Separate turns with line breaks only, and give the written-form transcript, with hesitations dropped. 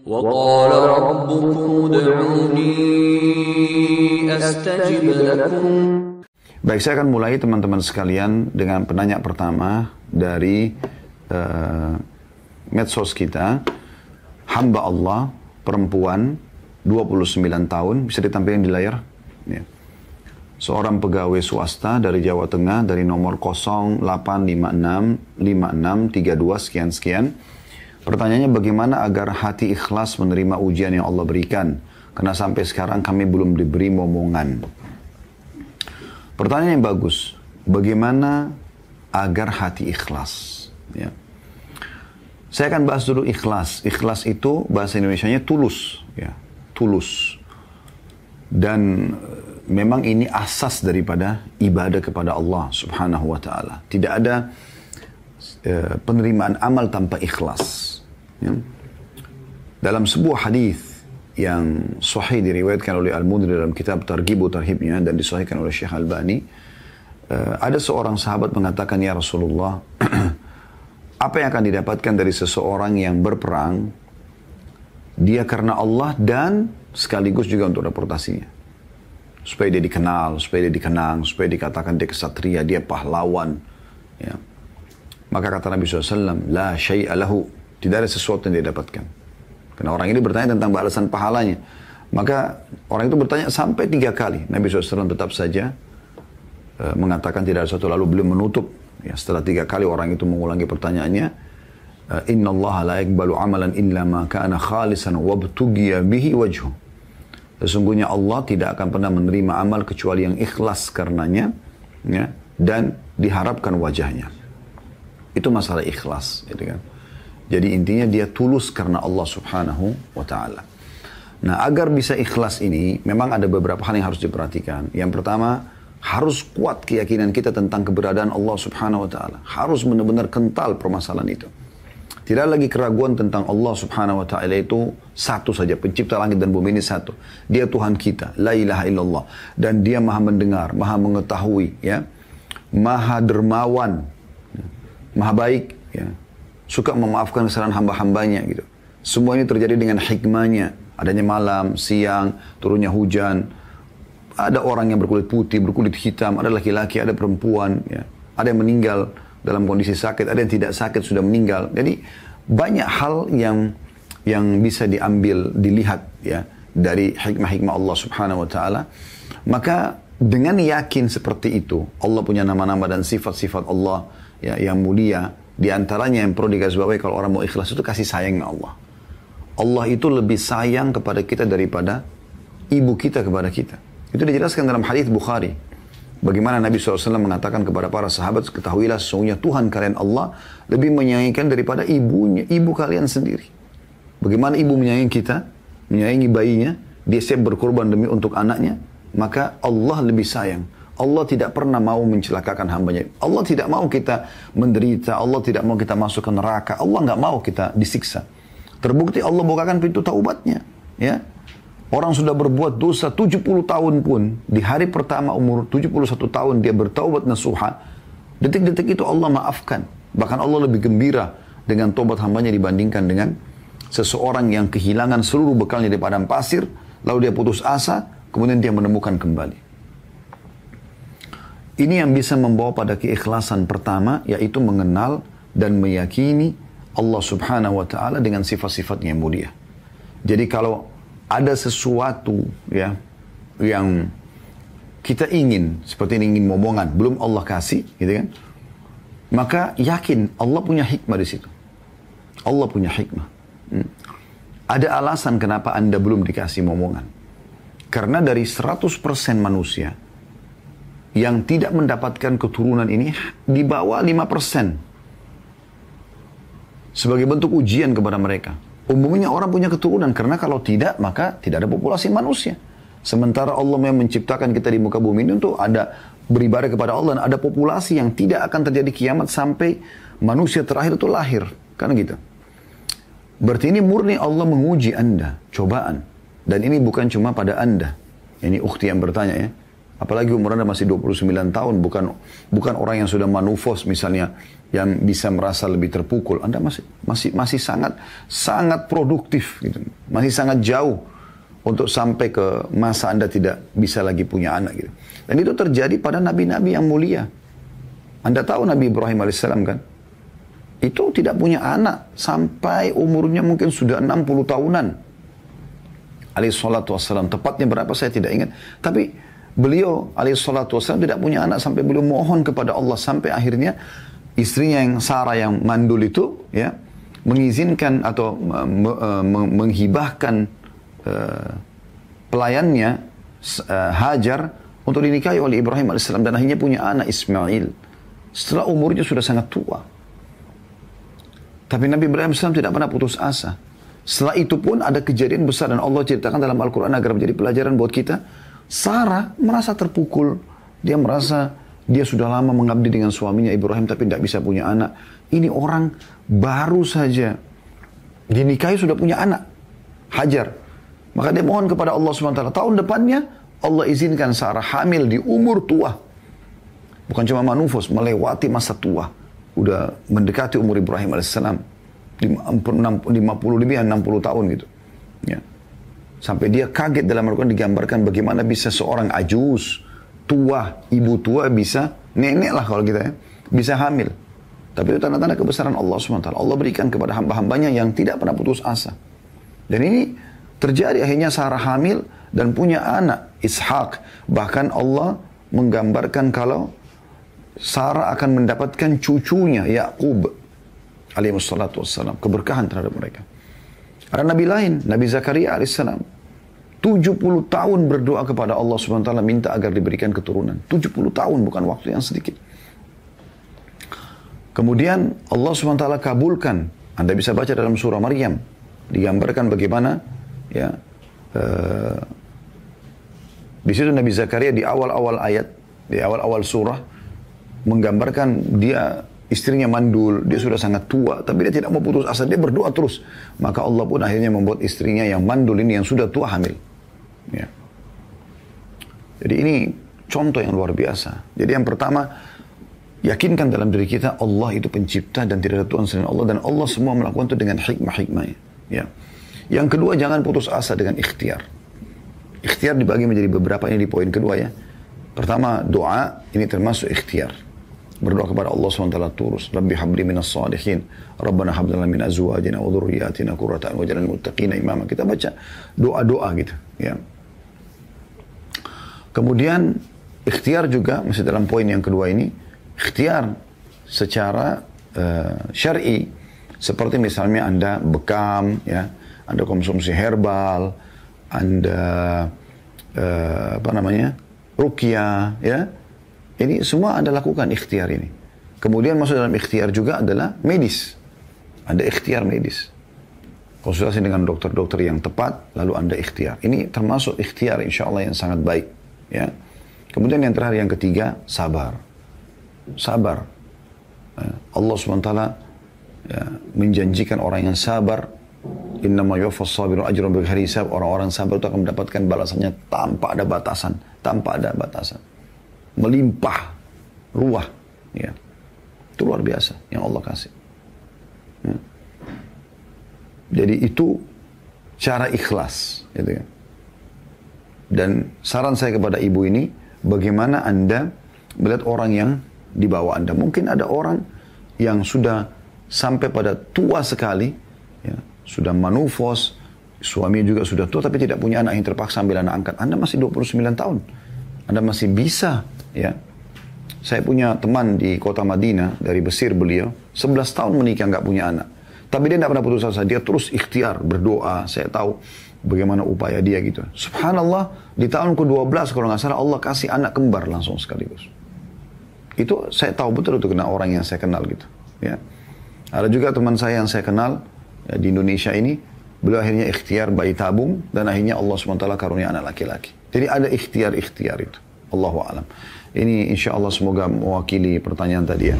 وقال ربكم ادعوني أستجب لكم.
Baik, saya akan mulai teman-teman sekalian dengan penanya pertama dari medsos kita. Hamba Allah, perempuan, 29 tahun, bisa ditampilkan di layar. Ya. Seorang pegawai swasta dari Jawa Tengah dari nomor 08565632 sekian-sekian. Pertanyaannya, bagaimana agar hati ikhlas menerima ujian yang Allah berikan? Karena sampai sekarang kami belum diberi momongan. Pertanyaan yang bagus. Bagaimana agar hati ikhlas? Ya. Saya akan bahas dulu ikhlas. Ikhlas itu bahasa Indonesianya tulus. Ya. Tulus. Dan memang ini asas daripada ibadah kepada Allah subhanahu wa ta'ala. Tidak ada penerimaan amal tanpa ikhlas. Ya. Dalam sebuah hadis yang sahih diriwayatkan oleh Al-Mundhir dalam kitab Targhib Tarhibnya dan disahihkan oleh Syekh Albani, ada seorang sahabat mengatakan, ya Rasulullah, apa yang akan didapatkan dari seseorang yang berperang dia karena Allah dan sekaligus juga untuk reputasinya, supaya dia dikenal, supaya dia dikenang, supaya dikatakan dia kesatria, dia pahlawan, ya. Maka kata Nabi SAW, la syai'a lahu, tidak ada sesuatu yang dia dapatkan. Karena orang ini bertanya tentang balasan pahalanya. Maka orang itu bertanya sampai 3 kali. Nabi SAW tetap saja mengatakan tidak ada sesuatu, lalu beliau menutup. Ya, setelah 3 kali orang itu mengulangi pertanyaannya, Inna Allah la yakbalu amalan illa ma kana khalisan wabtugiya bihi wajhu. Sesungguhnya Allah tidak akan pernah menerima amal kecuali yang ikhlas karenanya, ya, dan diharapkan wajahnya. Itu masalah ikhlas, gitu kan. Jadi intinya dia tulus karena Allah subhanahu wa ta'ala. Nah, agar bisa ikhlas ini, memang ada beberapa hal yang harus diperhatikan. Yang pertama, harus kuat keyakinan kita tentang keberadaan Allah subhanahu wa ta'ala. Harus benar-benar kental permasalahan itu. Tidak lagi keraguan tentang Allah subhanahu wa ta'ala itu satu saja. Pencipta langit dan bumi ini satu. Dia Tuhan kita. La ilaha illallah. Dan dia maha mendengar, maha mengetahui, ya, maha dermawan, maha baik, ya, suka memaafkan kesalahan hamba-hambanya, gitu. Semua ini terjadi dengan hikmahnya. Adanya malam, siang, turunnya hujan. Ada orang yang berkulit putih, berkulit hitam, ada laki-laki, ada perempuan, ya. Ada yang meninggal dalam kondisi sakit, ada yang tidak sakit sudah meninggal. Jadi banyak hal yang bisa diambil, dilihat, ya, dari hikmah-hikmah Allah subhanahu wa ta'ala. Maka dengan yakin seperti itu, Allah punya nama-nama dan sifat-sifat Allah, ya, yang mulia. Di antaranya yang perlu digarisbawahi kalau orang mau ikhlas itu kasih sayangnya Allah. Allah itu lebih sayang kepada kita daripada ibu kita kepada kita. Itu dijelaskan dalam hadis Bukhari. Bagaimana Nabi SAW mengatakan kepada para sahabat, ketahuilah sesungguhnya Tuhan kalian Allah lebih menyayangikan daripada ibu kalian sendiri. Bagaimana ibu menyayangi kita, menyayangi bayinya, dia siap berkorban demi untuk anaknya, maka Allah lebih sayang. Allah tidak pernah mau mencelakakan hambanya. Allah tidak mau kita menderita. Allah tidak mau kita masuk ke neraka. Allah nggak mau kita disiksa. Terbukti Allah bukakan pintu taubatnya. Ya. Orang sudah berbuat dosa 70 tahun pun. Di hari pertama umur 71 tahun dia bertaubat nasuha. Detik-detik itu Allah maafkan. Bahkan Allah lebih gembira dengan taubat hambanya dibandingkan dengan seseorang yang kehilangan seluruh bekalnya di padang pasir. Lalu dia putus asa. Kemudian dia menemukan kembali. Ini yang bisa membawa pada keikhlasan pertama, yaitu mengenal dan meyakini Allah subhanahu wa ta'ala dengan sifat-sifatnya yang mulia. Jadi kalau ada sesuatu, ya, yang kita ingin, seperti ingin momongan, belum Allah kasih, gitu kan, maka yakin Allah punya hikmah di situ. Allah punya hikmah. Ada alasan kenapa Anda belum dikasih momongan. Karena dari 100% manusia yang tidak mendapatkan keturunan ini di bawah 5%. Sebagai bentuk ujian kepada mereka. Umumnya orang punya keturunan, karena kalau tidak, maka tidak ada populasi manusia. Sementara Allah yang menciptakan kita di muka bumi ini untuk ada beribadah kepada Allah, dan ada populasi yang tidak akan terjadi kiamat sampai manusia terakhir itu lahir. Kan gitu. Berarti ini murni Allah menguji Anda, cobaan. Dan ini bukan cuma pada Anda. Ini ukhti yang bertanya, ya. Apalagi umur Anda masih 29 tahun, bukan orang yang sudah manufos misalnya, yang bisa merasa lebih terpukul. Anda masih sangat produktif gitu. Masih sangat jauh untuk sampai ke masa Anda tidak bisa lagi punya anak gitu. Dan itu terjadi pada nabi-nabi yang mulia. Anda tahu Nabi Ibrahim alaihissalam kan? Itu tidak punya anak sampai umurnya mungkin sudah 60 tahunan. Alaihissalatu wassalam. Tepatnya berapa saya tidak ingat. Tapi beliau alaihissalatu wassalam tidak punya anak sampai beliau mohon kepada Allah. Sampai akhirnya istrinya yang Sarah yang mandul itu ya mengizinkan atau menghibahkan pelayannya Hajar untuk dinikahi oleh Ibrahim alaihissalam. Dan akhirnya punya anak Ismail. Setelah umurnya sudah sangat tua. Tapi Nabi Ibrahim AS tidak pernah putus asa. Setelah itu pun ada kejadian besar dan Allah ceritakan dalam Al-Quran agar menjadi pelajaran buat kita. Sarah merasa terpukul. Dia merasa dia sudah lama mengabdi dengan suaminya Ibrahim tapi tidak bisa punya anak. Ini orang baru saja dinikahi sudah punya anak. Hajar. Maka dia mohon kepada Allah SWT. Tahun depannya Allah izinkan Sarah hamil di umur tua. Bukan cuma manufos, melewati masa tua. Udah mendekati umur Ibrahim alaihissalam 50 lebih 60 tahun gitu ya. Sampai dia kaget dalam Al-Quran digambarkan bagaimana bisa seorang ajuz tua, ibu tua bisa, nenek lah kalau kita ya, bisa hamil. Tapi itu tanda-tanda kebesaran Allah SWT. Allah berikan kepada hamba-hambanya yang tidak pernah putus asa. Dan ini terjadi akhirnya Sarah hamil dan punya anak Ishak. Bahkan Allah menggambarkan kalau Sarah akan mendapatkan cucunya Yaqub alaihissalatu wassalam, keberkahan terhadap mereka. Ada nabi lain, Nabi Zakaria alaihissalam, 70 tahun berdoa kepada Allah SWT minta agar diberikan keturunan. 70 tahun bukan waktu yang sedikit. Kemudian Allah SWT kabulkan. Anda bisa baca dalam surah Maryam, digambarkan bagaimana ya di situ Nabi Zakaria di awal-awal ayat, di awal-awal surah menggambarkan dia istrinya mandul, dia sudah sangat tua, tapi dia tidak mau putus asa, dia berdoa terus. Maka Allah pun akhirnya membuat istrinya yang mandul ini, yang sudah tua hamil. Ya. Jadi ini contoh yang luar biasa. Jadi yang pertama, yakinkan dalam diri kita Allah itu pencipta dan tidak ada Tuhan selain Allah, dan Allah semua melakukan itu dengan hikmah-hikmahnya. Ya. Yang kedua, jangan putus asa dengan ikhtiar. Ikhtiar dibagi menjadi beberapa, ini di poin kedua ya. Pertama, doa, ini termasuk ikhtiar. Berdoa kepada Allah SWT terus. Rabbi habli minas salihin. Rabbana hablana min azwajina wa dhurriyyatina qurrata a'yun waj'alna lil muttaqina imama. Kita baca doa-doa gitu. Ya. Kemudian, ikhtiar juga, masih dalam poin yang kedua ini. Ikhtiar secara syar'i. Seperti misalnya Anda bekam, ya, Anda konsumsi herbal, Anda, ruqyah, ya. Ini semua Anda lakukan ikhtiar ini. Kemudian masuk dalam ikhtiar juga adalah medis. Ada ikhtiar medis. Konsultasi dengan dokter-dokter yang tepat, lalu Anda ikhtiar. Ini termasuk ikhtiar insya Allah yang sangat baik. Ya. Kemudian yang terakhir, yang ketiga, sabar. Sabar. Allah SWT ya, menjanjikan orang yang sabar. Innama yuwaffas sabirun ajrahum bighairi hisab. Orang-orang sabar itu akan mendapatkan balasannya tanpa ada batasan. Tanpa ada batasan. Melimpah ruah, ya. Itu luar biasa yang Allah kasih. Ya. Jadi itu cara ikhlas, gitu ya. Dan saran saya kepada ibu ini, bagaimana Anda melihat orang yang di bawah Anda. Mungkin ada orang yang sudah sampai pada tua sekali, ya, sudah manufos, suaminya juga sudah tua, tapi tidak punya anak, yang terpaksa ambil anak angkat. Anda masih 29 tahun. Anda masih bisa, ya. Saya punya teman di kota Madinah, dari Mesir beliau, 11 tahun menikah nggak punya anak. Tapi dia tidak pernah putus asa, dia terus ikhtiar, berdoa. Saya tahu bagaimana upaya dia gitu. Subhanallah, di tahun ke-12 kalau nggak salah Allah kasih anak kembar langsung sekaligus. Itu saya tahu betul itu kena orang yang saya kenal gitu. Ya. Ada juga teman saya yang saya kenal ya, di Indonesia ini, beliau akhirnya ikhtiar bayi tabung, dan akhirnya Allah SWT karunia anak laki-laki. Jadi ada ikhtiar-ikhtiar itu. Allahu a'lam. Ini insya Allah semoga mewakili pertanyaan tadi ya.